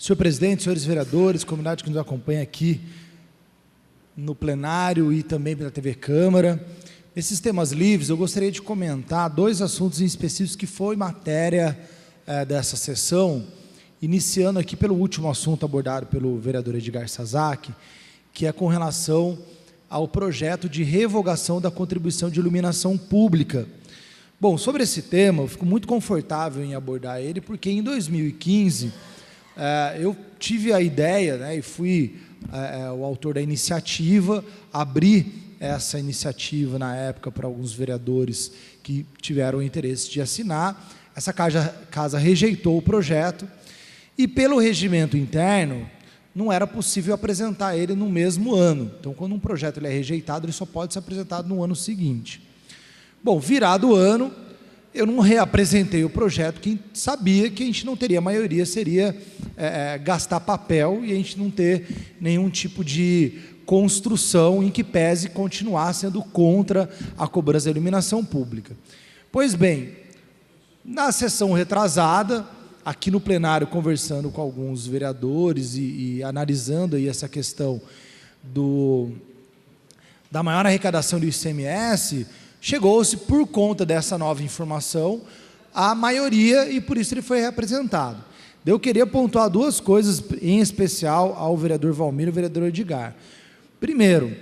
Senhor presidente, senhores vereadores, comunidade que nos acompanha aqui no plenário e também pela TV Câmara. Nesses temas livres, eu gostaria de comentar dois assuntos em específicos que foi matéria dessa sessão, iniciando aqui pelo último assunto abordado pelo vereador Edgar Sazak, que é com relação ao projeto de revogação da contribuição de iluminação pública. Bom, sobre esse tema, eu fico muito confortável em abordar ele, porque em 2015, eu tive a ideia, né, e fui o autor da iniciativa, abri essa iniciativa na época para alguns vereadores que tiveram o interesse de assinar. Essa casa rejeitou o projeto e, pelo regimento interno, não era possível apresentar ele no mesmo ano. Então, quando um projeto ele é rejeitado, ele só pode ser apresentado no ano seguinte. Bom, virado o ano, eu não reapresentei o projeto, que sabia que a gente não teria maioria, seria gastar papel e a gente não ter nenhum tipo de construção em que pese continuar sendo contra a cobrança da iluminação pública. Pois bem, na sessão retrasada, aqui no plenário, conversando com alguns vereadores e analisando aí essa questão da maior arrecadação do ICMS, chegou-se, por conta dessa nova informação, a maioria, e por isso ele foi reapresentado. Eu queria pontuar duas coisas, em especial ao vereador Valmir e ao vereador Edgar. Primeiro,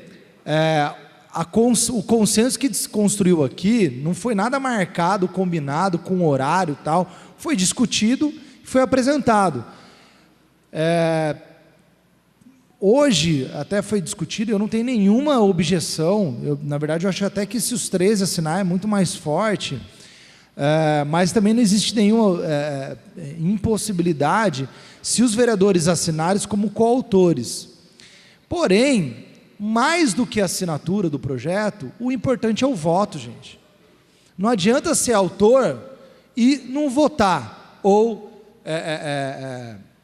o consenso que se construiu aqui não foi nada marcado, combinado com horário e tal, foi discutido e foi apresentado. Hoje, até foi discutido, eu não tenho nenhuma objeção, na verdade, eu acho até que se os 13 assinar é muito mais forte, mas também não existe nenhuma impossibilidade se os vereadores assinarem como coautores. Porém, mais do que a assinatura do projeto, o importante é o voto, gente. Não adianta ser autor e não votar, ou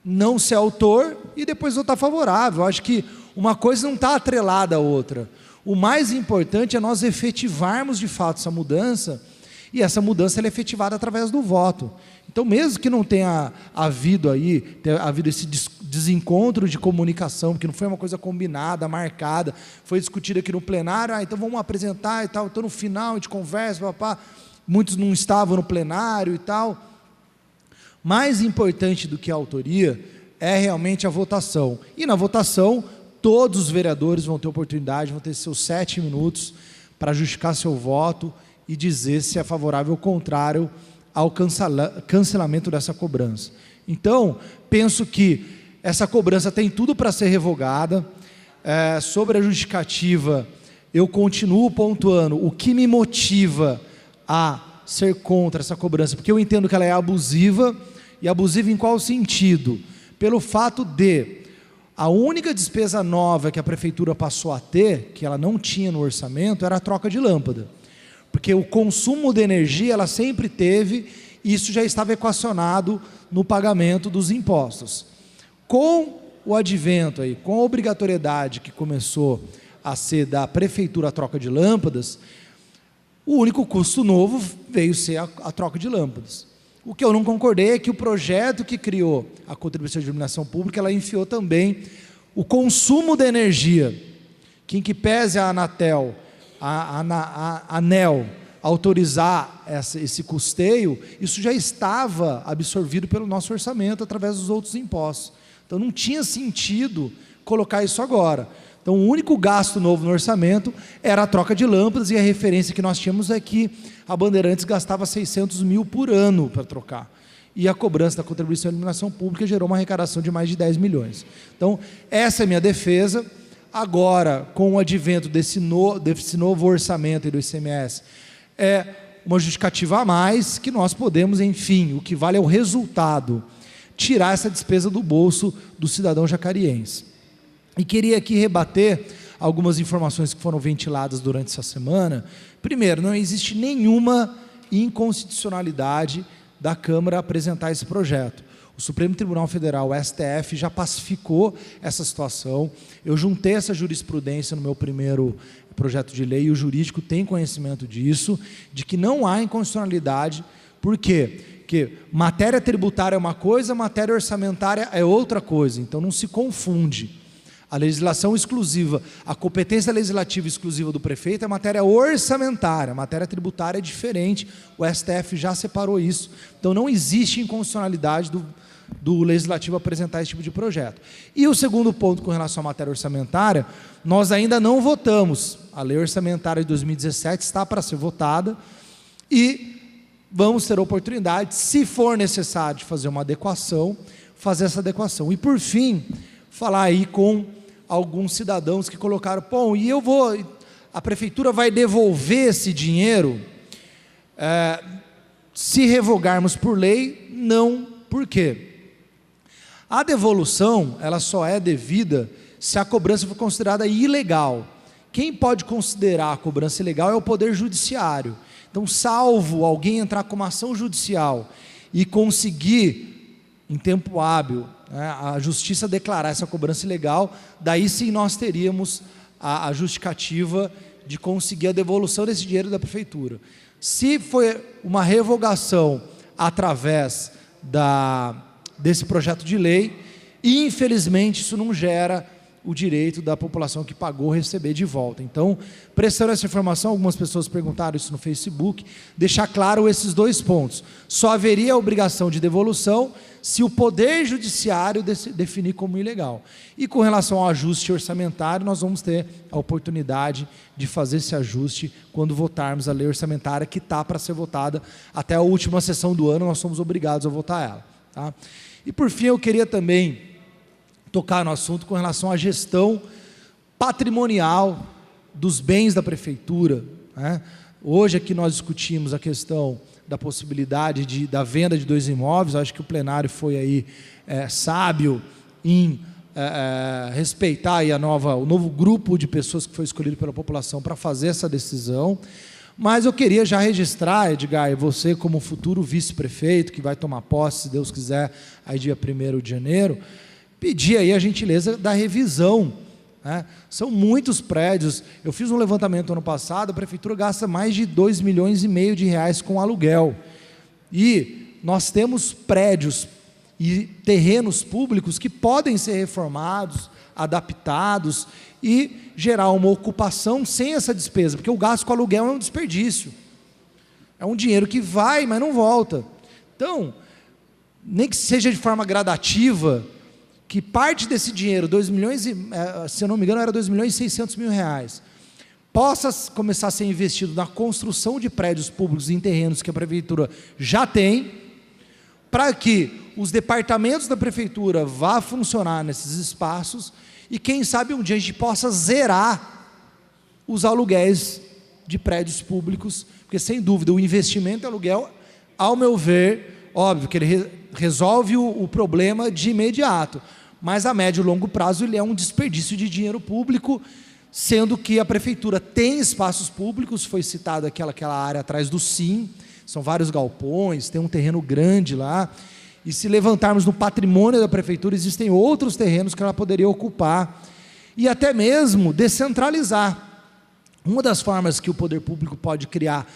não ser autor e depois votar favorável. Eu acho que uma coisa não está atrelada à outra. O mais importante é nós efetivarmos de fato essa mudança, e essa mudança ela é efetivada através do voto. Então, mesmo que não tenha havido esse desencontro de comunicação, porque não foi uma coisa combinada, marcada, foi discutido aqui no plenário, então vamos apresentar e tal, então no final a gente conversa, papá, muitos não estavam no plenário e tal. Mais importante do que a autoria é realmente a votação. E na votação, todos os vereadores vão ter oportunidade, vão ter seus 7 minutos para justificar seu voto e dizer se é favorável ou contrário ao cancelamento dessa cobrança. Então, penso que essa cobrança tem tudo para ser revogada. Sobre a justificativa, eu continuo pontuando o que me motiva a ser contra essa cobrança, porque eu entendo que ela é abusiva. E abusiva em qual sentido? Pelo fato de a única despesa nova que a prefeitura passou a ter, que ela não tinha no orçamento, era a troca de lâmpada. Porque o consumo de energia ela sempre teve, e isso já estava equacionado no pagamento dos impostos. Com o advento, com a obrigatoriedade que começou a ser da prefeitura a troca de lâmpadas, o único custo novo veio ser a troca de lâmpadas. O que eu não concordei é que o projeto que criou a contribuição de iluminação pública, ela enfiou também o consumo de energia, que em que pese a Anatel, a ANEEL, autorizar esse custeio, isso já estava absorvido pelo nosso orçamento através dos outros impostos. Então não tinha sentido colocar isso agora. Então o único gasto novo no orçamento era a troca de lâmpadas, e a referência que nós tínhamos é que a Bandeirantes gastava 600 mil por ano para trocar. E a cobrança da contribuição de iluminação pública gerou uma arrecadação de mais de 10 milhões. Então, essa é a minha defesa. Agora, com o advento desse novo orçamento do ICMS, é uma justificativa a mais que nós podemos, enfim, o que vale é o resultado, tirar essa despesa do bolso do cidadão jacariense. E queria aqui rebater algumas informações que foram ventiladas durante essa semana. Primeiro, não existe nenhuma inconstitucionalidade da Câmara apresentar esse projeto. O Supremo Tribunal Federal, o STF, já pacificou essa situação. Eu juntei essa jurisprudência no meu primeiro projeto de lei, e o jurídico tem conhecimento disso, de que não há inconstitucionalidade Por quê? Porque matéria tributária é uma coisa, matéria orçamentária é outra coisa, então não se confunde. A legislação exclusiva, a competência legislativa exclusiva do prefeito é matéria orçamentária, a matéria tributária é diferente, o STF já separou isso, então não existe inconstitucionalidade do legislativo apresentar esse tipo de projeto. E o segundo ponto com relação à matéria orçamentária, nós ainda não votamos, a lei orçamentária de 2017 está para ser votada e vamos ter a oportunidade, se for necessário, de fazer uma adequação, fazer essa adequação. E por fim, falar aí com alguns cidadãos que colocaram, bom, e a prefeitura vai devolver esse dinheiro? Se revogarmos por lei, não. Por quê? A devolução, ela só é devida se a cobrança for considerada ilegal. Quem pode considerar a cobrança ilegal é o Poder Judiciário. Então, salvo alguém entrar com uma ação judicial e conseguir, em tempo hábil, a justiça declarar essa cobrança ilegal, daí sim nós teríamos a justificativa de conseguir a devolução desse dinheiro da prefeitura. Se for uma revogação através desse projeto de lei, infelizmente isso não gera o direito da população que pagou receber de volta. Então, prestando essa informação, algumas pessoas perguntaram isso no Facebook, deixar claro esses dois pontos. Só haveria a obrigação de devolução se o Poder Judiciário definir como ilegal. E com relação ao ajuste orçamentário, nós vamos ter a oportunidade de fazer esse ajuste quando votarmos a lei orçamentária, que está para ser votada até a última sessão do ano, nós somos obrigados a votar ela. Tá? E por fim, eu queria também tocar no assunto com relação à gestão patrimonial dos bens da prefeitura. Hoje aqui nós discutimos a questão da possibilidade da venda de 2 imóveis, acho que o plenário foi aí sábio em respeitar aí o novo grupo de pessoas que foi escolhido pela população para fazer essa decisão, mas eu queria já registrar, Edgar, você como futuro vice-prefeito, que vai tomar posse, se Deus quiser, aí dia 1º de janeiro, pedir aí a gentileza da revisão. São muitos prédios, eu fiz um levantamento ano passado, a prefeitura gasta mais de 2,5 milhões de reais com aluguel, e nós temos prédios e terrenos públicos que podem ser reformados, adaptados e gerar uma ocupação sem essa despesa, porque o gasto com aluguel é um desperdício, é um dinheiro que vai, mas não volta. Então, nem que seja de forma gradativa, que parte desse dinheiro, 2 milhões, se eu não me engano, era 2.600.000 reais, possa começar a ser investido na construção de prédios públicos em terrenos que a prefeitura já tem, para que os departamentos da prefeitura vá funcionar nesses espaços e quem sabe um dia a gente possa zerar os aluguéis de prédios públicos, porque sem dúvida o investimento em aluguel, ao meu ver, óbvio que ele resolve o problema de imediato, mas a médio e longo prazo ele é um desperdício de dinheiro público, sendo que a prefeitura tem espaços públicos, foi citada aquela área atrás do SIM, são vários galpões, tem um terreno grande lá, e se levantarmos no patrimônio da prefeitura, existem outros terrenos que ela poderia ocupar, e até mesmo descentralizar. Uma das formas que o poder público pode criar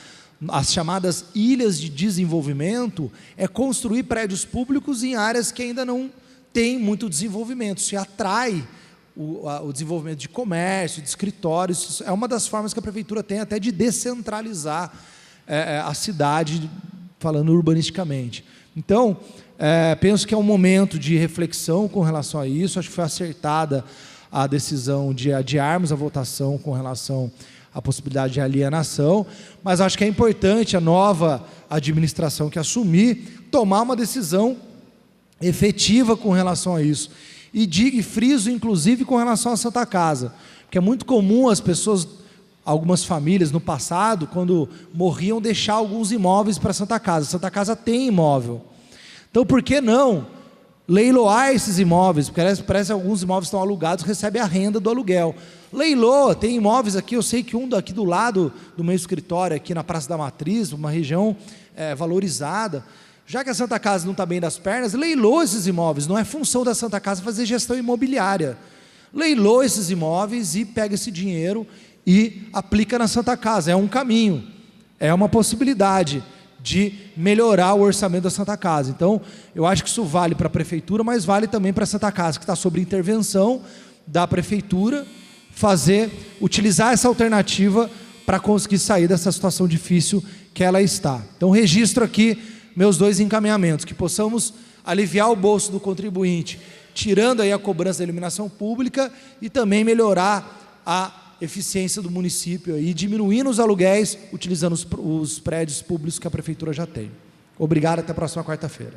as chamadas ilhas de desenvolvimento é construir prédios públicos em áreas que ainda não têm muito desenvolvimento, se atrai o desenvolvimento de comércio, de escritórios, é uma das formas que a prefeitura tem até de descentralizar a cidade, falando urbanisticamente. Então, penso que é um momento de reflexão com relação a isso, acho que foi acertada a decisão de adiarmos a votação com relação à possibilidade de alienação, mas acho que é importante a nova administração que assumir, tomar uma decisão efetiva com relação a isso, e friso inclusive com relação à Santa Casa, porque é muito comum as pessoas, algumas famílias no passado, quando morriam, deixar alguns imóveis para a Santa Casa tem imóvel, então por que não leiloar esses imóveis, porque parece que alguns imóveis estão alugados, recebe a renda do aluguel, leiloa, tem imóveis aqui, eu sei que um aqui do lado do meu escritório, aqui na Praça da Matriz, uma região valorizada, já que a Santa Casa não está bem das pernas, leiloa esses imóveis, não é função da Santa Casa fazer gestão imobiliária, leiloa esses imóveis e pega esse dinheiro e aplica na Santa Casa, é um caminho, é uma possibilidade de melhorar o orçamento da Santa Casa. Então, eu acho que isso vale para a Prefeitura, mas vale também para a Santa Casa, que está sob intervenção da Prefeitura, utilizar essa alternativa para conseguir sair dessa situação difícil que ela está. Então, registro aqui meus 2 encaminhamentos, que possamos aliviar o bolso do contribuinte, tirando aí a cobrança da iluminação pública e também melhorar a eficiência do município e diminuindo os aluguéis, utilizando os prédios públicos que a Prefeitura já tem. Obrigado, até a próxima quarta-feira.